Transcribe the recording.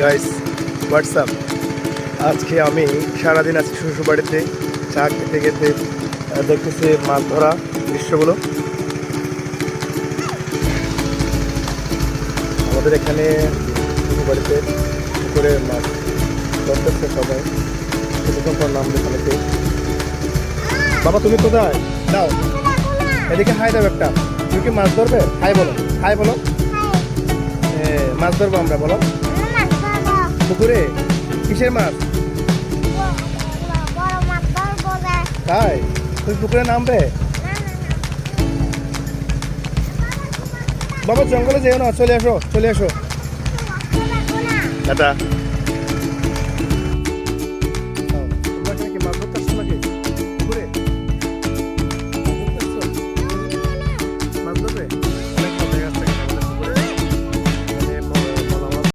Guys WhatsApp. আজকে আমি সারাদিন আছি শ্বশুরবাড়িতে, চা খেতে খেতে দেখতেছি মাছ ধরা দৃশ্যগুলো। আমাদের এখানে শ্বশুরবাড়িতে পুকুরে মাছ ধরতেছে সবাই। কিছুক্ষণ পর নাম দেখানে কেউ। বাবা তুমি কোথায় দাও, এদিকে হাই দাও একটা। তুমি কি মাছ ধরবে? হাই বলো, হাই বলো। মাছ ধরবো আমরা, বলো। পুকুরে কিসের মাছ? তাই তুমি পুকুরে নামবে? বাবা জঙ্গলে যেও না, চলে আসো চলে আসো। টাটা।